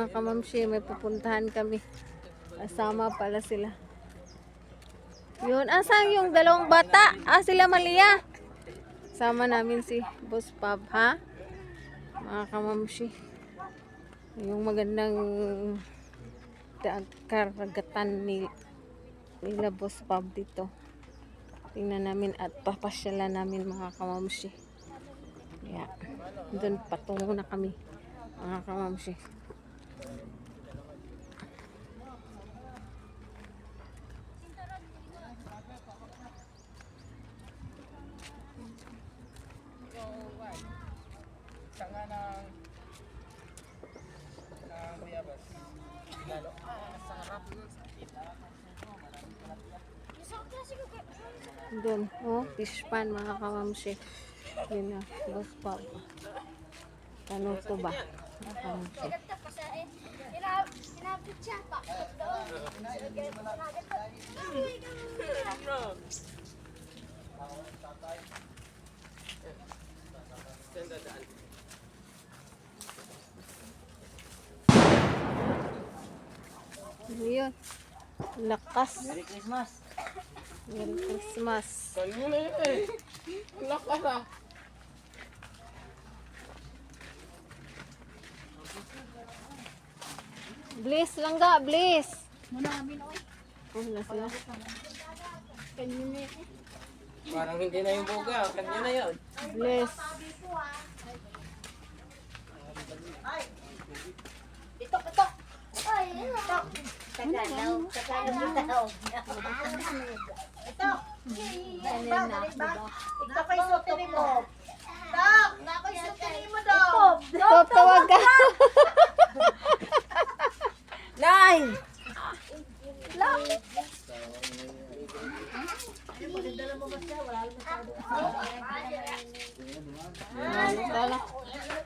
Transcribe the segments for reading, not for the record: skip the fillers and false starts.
mga kamamshi, may pupuntahan kami. Kasama pala sila. Yun, asan yung dalawang bata? Sila Malia. Sama namin si Boss Pab, ha? Mga kamamshi. Yung magandang karagatan nila Boss Pab dito. Tingnan namin at papasyalan namin mga kamamshi. Yeah. Doon patungo na kami mga kamamshi. Doon, fish pan mga kamamshi. Yun na, Boss Pab. Ano to ba? Mga kamamshi. Yun. Lakas. Merry Christmas. Merry Christmas. Kanina eh. Lakas ah. Bliss lang ga, bliss. Muna kami na oy. Na sila. Kanina eh. Parang hindi na yung buga. Kanya na yun. Bliss. Itok, itok. Ay, itok. Tagalaw, tagalaw. Itok. Itok kay sutiri mo. Itok, nakay sutiri mo daw. Top, tawag ka. Nay! Lang.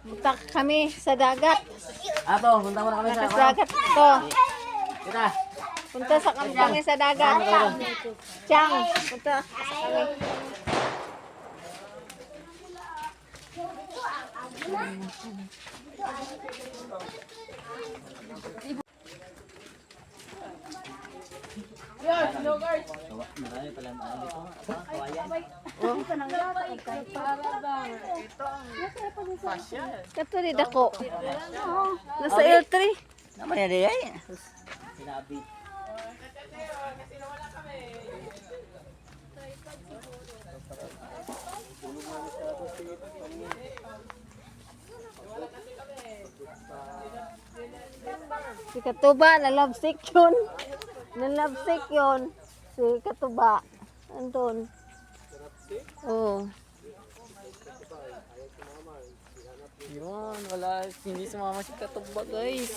Punta kami sa dagat. Ato, punta muna kami sa Sa dagat to. Kita. Punta sa kami sa dagat. Chang, punta sa kami. Marami pala ano dito. Kawayan. Kato di dako. Nasa L3. Naman yan eh. Sinabi. Si Katuba, na love sick yun. Na love sick yun. Si Katuba. Andun. Oo. Yun, wala. Hindi sumama si Katuba guys.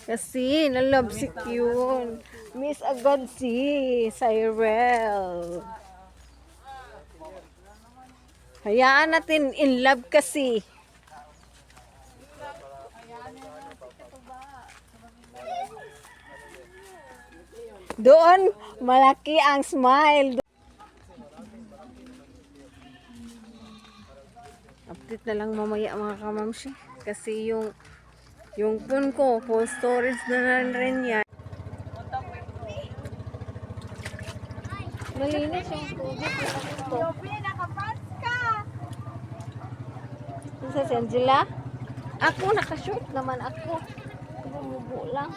Kasi na love sick yun. Miss agad si Cyril. Hayaan natin in love kasi. Doon, malaki ang smile. Update na lang mamaya mga kamamshi. Kasi yung phone ko, full storage na rin yan. Malinis yung tubig. Isa si Angela. Ako, nakashoot naman ako. Bumubo lang.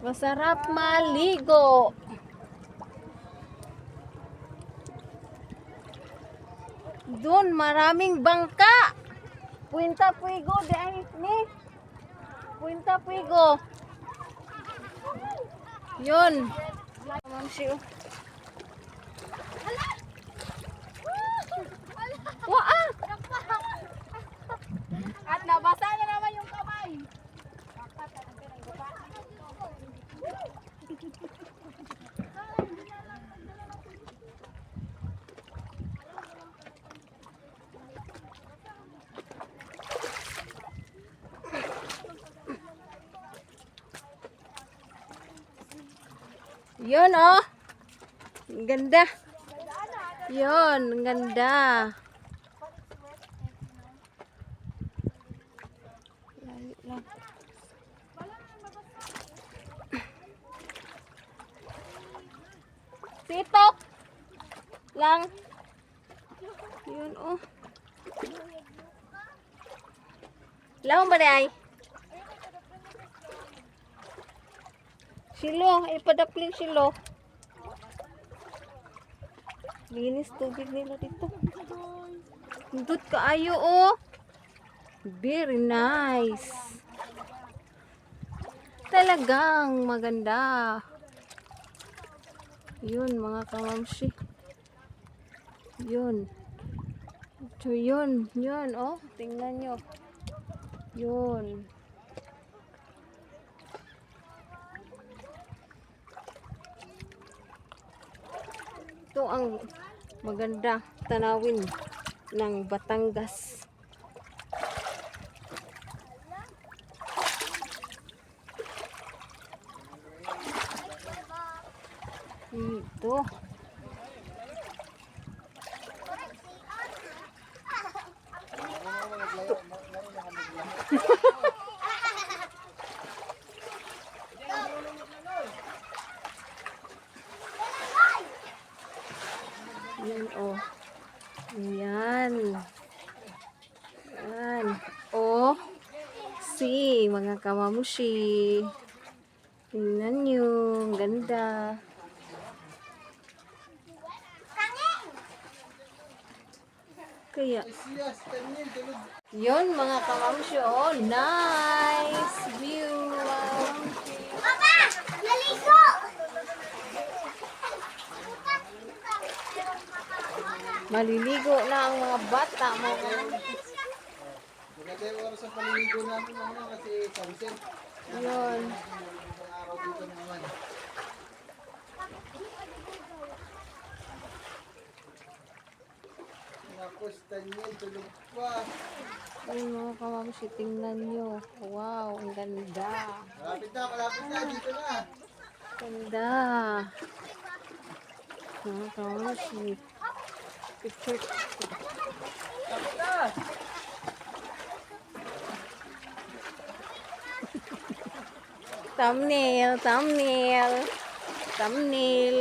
Masarap maligo. Doon maraming bangka. Puinta Puigo de ay ni. Puinta Puigo. Yun. Mamsi. Waa. At nabasa na naman yung kamay. Yun oh. Ang ganda. Yun, ang ganda. lang. Sitok lang. Yun oh. Lahong ba day? Silo, ipadapling silo. Linis tubig nila dito. Hindot kaayo oh. Very nice. Talagang maganda. Yun mga kamamsi. Yun. So yun, yun oh. Tingnan nyo. Yun. Ito ang maganda tanawin ng Batangas. Ito. Yan oh. Yan. Yan. Oh. Si mga kamamushi. Tingnan nyo. Ang ganda. Kaya. Yun mga kamamushi. Oh. Nice view. Papa! Naligo! Maliligo na ang mga bata mo. Maganda yung oras sa paliligo namin naman kasi sunset. Yun. Isang araw dito naman. Nakos, Daniel, tulog pa. Ayun mga kamamsi, tingnan nyo. Wow, ang ganda. Malapit na, dito na. Ganda. Mga kamamsi. Picture. Malapit na. Thumbnail, thumbnail. Thumbnail.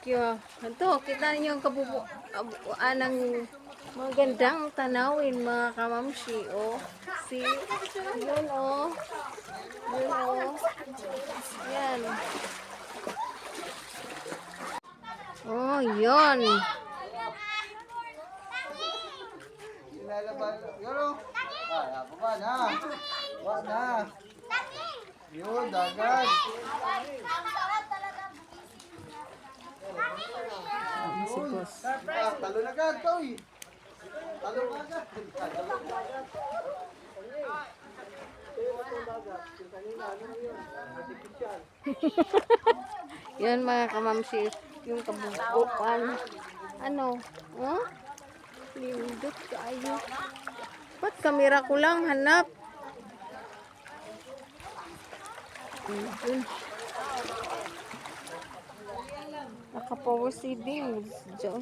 Kyo. Ito, kita niyo ang kabubuan ng magandang tanawin mga kamamsi. Oh. See? Yun oh. Yun oh. Yan. Oh, yun. Ilalaban. Yoro. Baba na. Baba na. Yun, dagat. Si boss. Talo na agad, Toy. Talo na agad. Yan mga kamamsi, yung kabubuan. Ano? Oh? Lindot kayo. Ba't kamera ko lang hanap? Yun. Naka-power seeding. Diyan.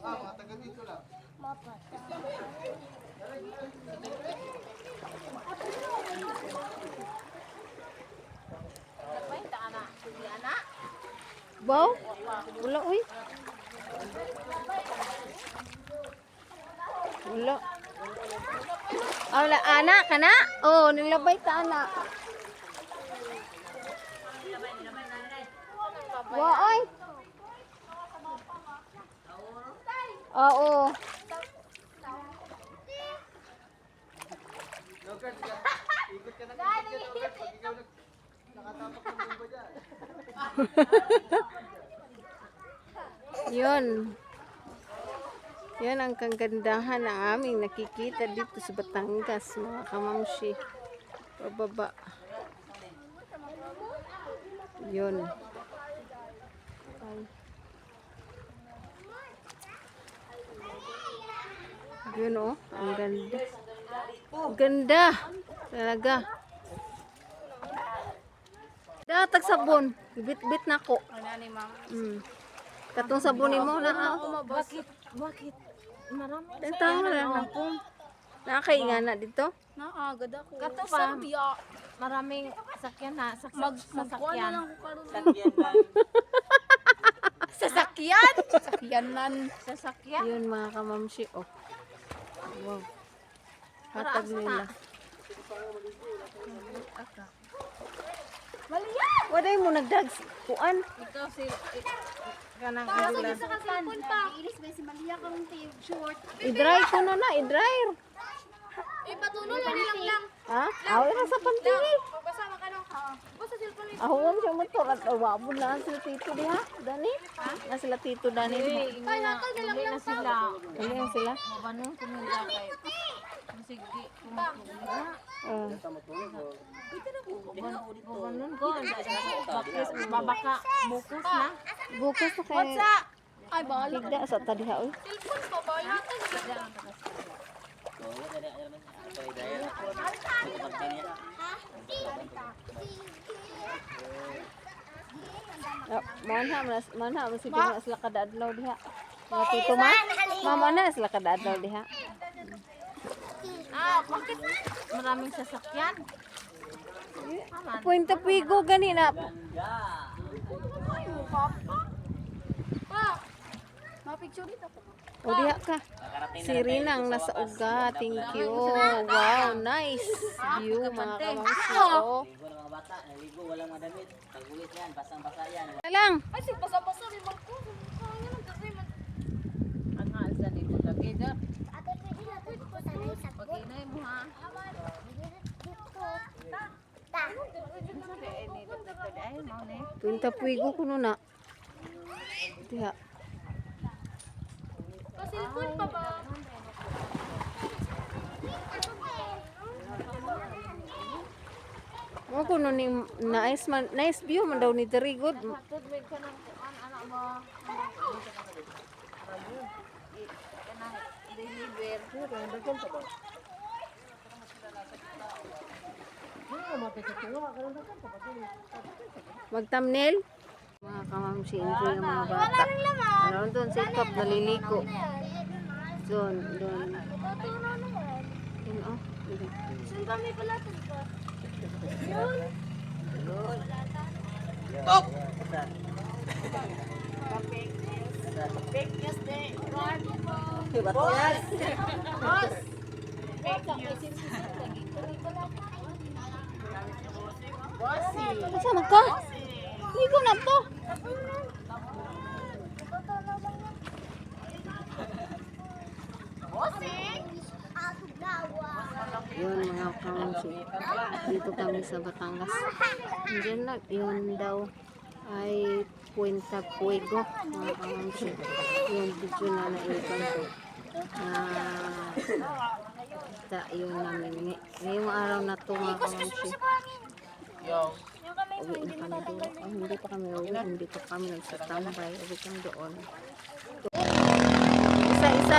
Mga taga dito lang. Baw? Wala, uy. Wala. Ah, wala. Anak ka na? Oh, nilabay ta anak. Wa, oy. Oo. Logard, ikot ka na ikot dyan, Logard. Pag ikaw nakatapak ng bomba dyan. Yun. Yan ang kagandahan ng aming nakikita dito sa Batangas, mga kamamsi. Pababa. Yun. Ay. Yun oh, ang ganda. Ang ganda. Talaga. Datag sabon. Bit-bit na ko. Katong sabunin mo na. Bakit? Bakit? Marami. Tentang na lang ako. Nakakainga na dito. Naagad ako. Kato Sa pa. biya. Maraming sakyan na. Magkuha na Sasakyan. lang ko karon. Sakyan lang. Sasakyan? Sasakyanan. Sasakyan. Yun mga kamamshi. Oh. Wow. Hatag nila. Maliyan! Waday mo nagdags. Kuan. Ikaw si... Kanang Kasi ulan. sa kasilpon pa. Ilis ba si Malia karong short. I-dry ko na na. I-dry. Patuloy lang nilang lang. Ha? Away na sa pantili. Magbasama ka nung basta silpon ni. Ahon siya motor at awabon na sila tito diha. Dani? Na sila tito Dani. Kaya nato nilang Hindi na sila. Kaya yan sila. Mabanong kumila kay... Sige. Mabanong ko. Bakis. Babaka. Bukus na. Bukas na kay Ay bala. Tigda sa tadiha. Uy. Silpon pa ba nato nilang. Mana mo si Bina sila kada adlaw diha. Mga tito ma. Mama na sila kada adlaw diha. Bakit? Maraming sasakyan. Puwinta pigo gani na. Pa. Ma-picture dito ako. O diha ka. Si Rinang nasa uga. Thank you. Wow, nice view mga kamangsi. Oh. Ligo ng mga bata, naligo, walang madamit. Pag-ulit yan, basang-basa yan. Lang. Ay sig basa-basa rin magko. Kaya lang kasi Ang alsa dito. Lagida. Pag-inay mo ha. Puwinta pigo kuno na. Diha. silpon pa ba? Mo kuno ni nice view man daw ni diri good. Tudmig ka ng kuan anak mo. Kanang deliver. Mag-thumbnail. Mga kamamsi, enjoy ang mga bata. Meron doon sa ikap, naliliko. Doon. Yun, oh. Saan kami pala ito? Fake news day. Boss! Kasama ka? Ligo na to. Yun mga kamamsi. Dito kami sa Batangas. Diyan na, yun daw ay Puente Puego mga kamamsi. Yung video na naipan ko. Yun namin. Ngayong araw na to mga kamamsi. Uwi na kami doon. Hindi pa kami uwi. Hindi pa kami nagsatambay. Uwi kami doon. Isa.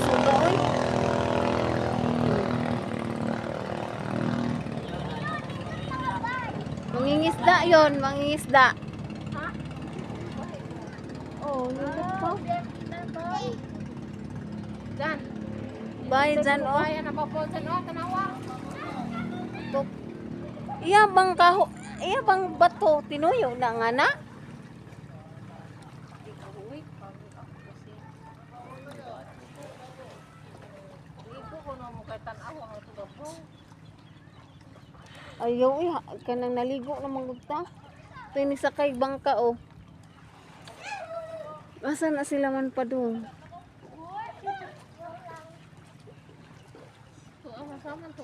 Suga, uy. Mangingisda yon, mangingisda. Oh, yun pa. Dan. Bye, dyan, oh. Kaya na ba po dyan o? Tanawa. Iya bang bato, tinuyo na nga na. Iko ko na mo kay tanawa ang tugapo. Ayaw, kanang naligo na magugta. Ito yung sakay bangka, oh. Asa na sila man pa doon? Sama to.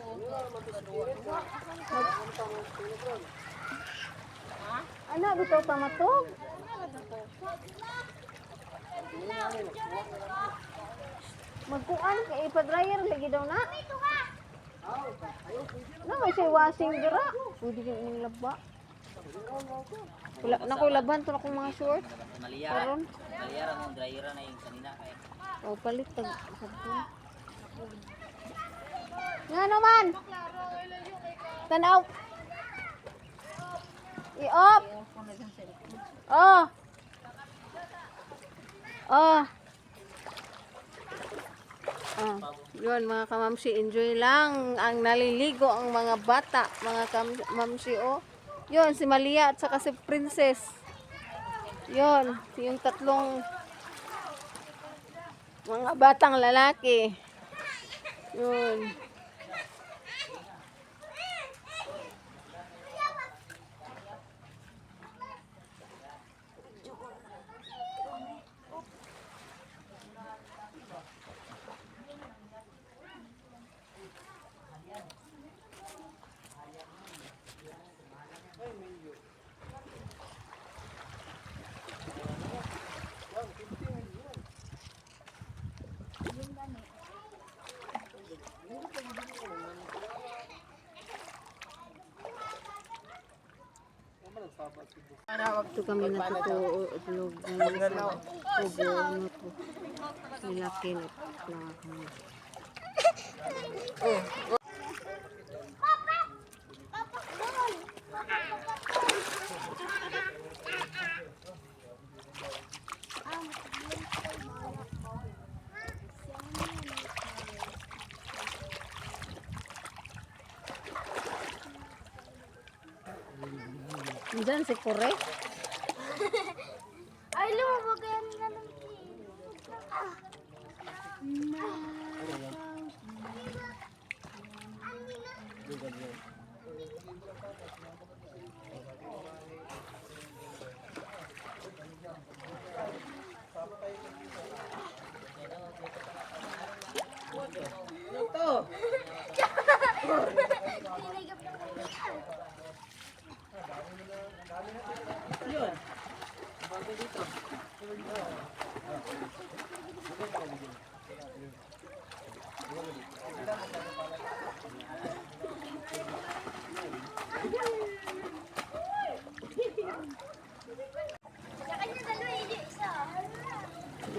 Ano, bitaw tamatog? Magkuan, kay ipa-dryer lagi daw na. Na, may say washing dira. Pwede ka yung laba. Na ko laban to na kong mga short. Maliyaran. Maliyaran ng dryera na yung kanina. O, palit tag sabon. Nga naman! Tanaw! I-off! Oh! Oh. Oh, yun mga kamamsi, enjoy lang ang naliligo ang mga bata, mga kamamsi, oh. Yun, si Malia at saka si Princess. Yun, yung tatlong mga batang lalaki. Yun. Ito kami natutulog sa kubo ano to. Nila kinit lang kami. Diyan si Kore. Ay, lumabag yan nga ng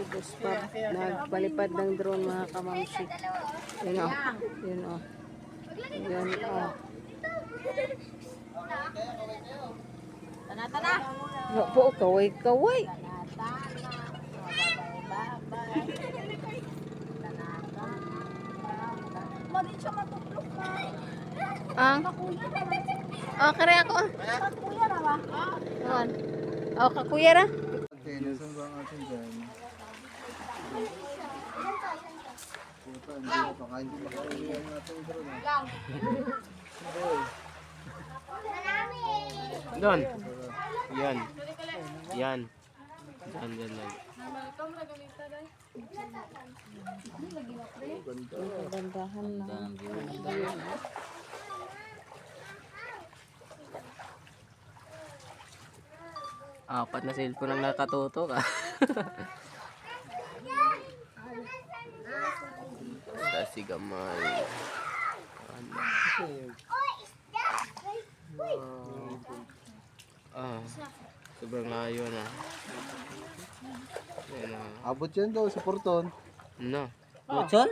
Bus pa. Nagpalipad ng drone mga kamamsi. Yun o. Yun o. Yun o. Tana-tana. Po, kaway-kaway. Mali siya matuklok na. Ang? Oh, kare ako. Kuya na ba? Ayan. Oh, kakuya ra. Okay, nasan ba ang ating dyan? Puta, hindi na baka hindi makauwi ang ating drone. Doon. Yan. Yan. Yan, yan lang. Gandahan lang. Apat na cellphone ang nakatutok ah. Kasi gamay. Sobrang layo na. Yan ah. Abot yan daw sa porton. No. Butson?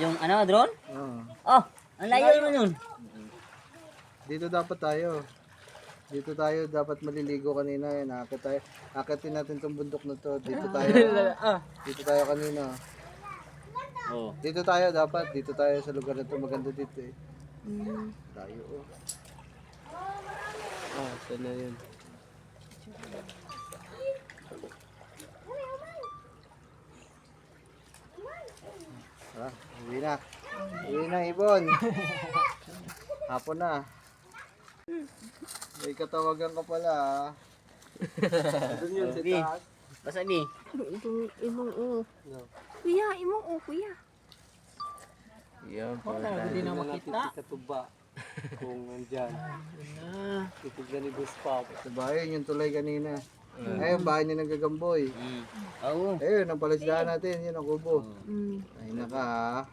Yung ano, drone? Ah. Oh, ang layo naman yun. Dito dapat tayo. Dito tayo dapat maliligo kanina yan. Akitin natin tong bundok na to. Dito tayo. Dito tayo kanina. Oh. Dito tayo dapat. Dito tayo sa lugar na to. Maganda dito eh. Tayo oh. Saan na yun? Uwi na. Uwi na Ibon. Hapon na. May katawagan ka pala ah. Doon yun sa Bi. taas. Basta bi. Imong o. Kuya, imong o, kuya. Yan, Hindi na makita. Katuba. Kung nandyan. Titignan ni Boss Pop. Sa bahay, yung tulay kanina. Ayun, bahay ni nagagamboy. Oo. Ayun, ang palisdaan natin. Yun ang kubo. Mm. Ay naka ah.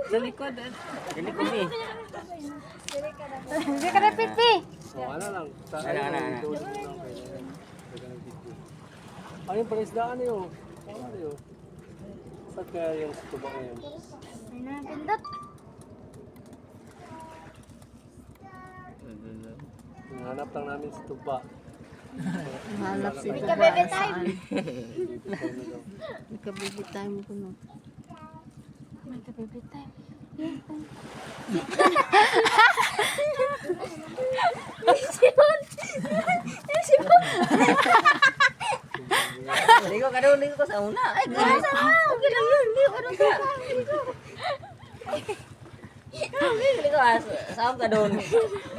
Sa likod. Sa likod bi. Hindi ka repeat, Pi. Ano lang. Ano. Ano yung palisdaan yun? Ano yun? Saan kaya yung tuba ngayon? Ay, napindot. Hanap lang namin si Tuba. Hanap si May Tuba. ka-baby time. May ka-baby time ko no. May ka-baby time. Ligo ka doon, ligo ka sa una. Ay, guys. Okay lang yun. Hindi ako nung Ligo ka. Saan ka doon?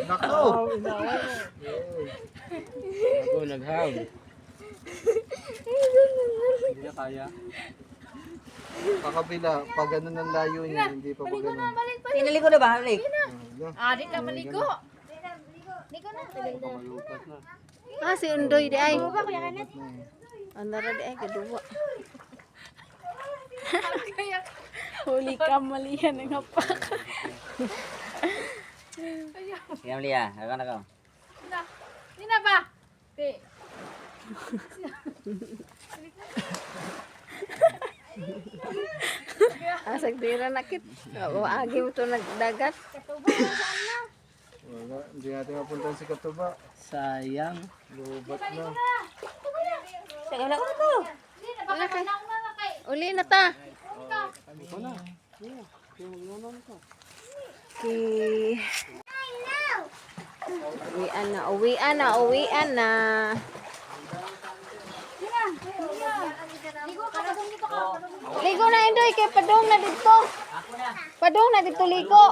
Nako! Ako, nag-hug. Hindi na kaya. Pakabila, pag ganun ang layo niya, hindi pa pag ganun. Pinaligo na ba, Rick? Ah, di na maligo. Ligo na. Malupat na. Ah, si Undoy di ay. Buka, Kuya Kenneth. Andara di ay kaduwa. Huli ka mali yan ang hapak. Sige, Malia. Ako na ka. Di na ba? Di. Asag dira nakit. O agi mo to nagdagat. Wala, hindi natin mapunta si Katuba. Sayang. Lubat na. Sige, wala ko na to. Wala kay. Uli na ta. Okay. Uwian na. Ligo ka, padung dito ka. Ligo na Indoy kay padong na dito. Padong na dito ligo.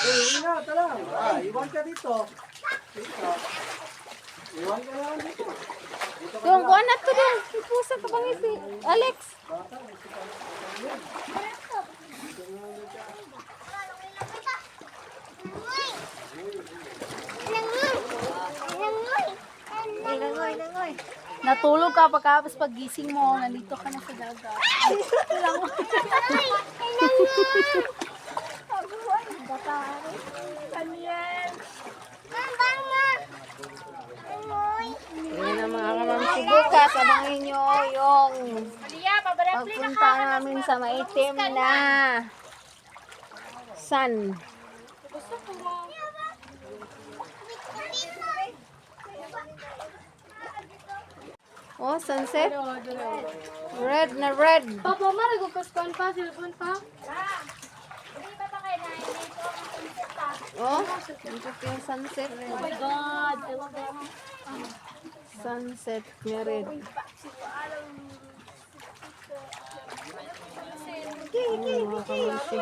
Hindi na, tala. Iwan ka dito. Iwan ka naman dito. Yung kuha na to dong. Ipusa ka bang si Alex. Natulog ka pagkapos pagising mo, nandito ka na sa dagat. Yan ang mga kamamsi bukas. Abangin nyo yung Malia, pabarapli na pagpunta namin sa maitim na sun. Oh, sunset. Red na red. Papa, marigo ka span pa, silpon pa. Hindi ba pa kayo na dito ang sunset pa? Oh, ito yung sunset. Oh my God, ewan ko. Sunset na red. Mga kamamsi.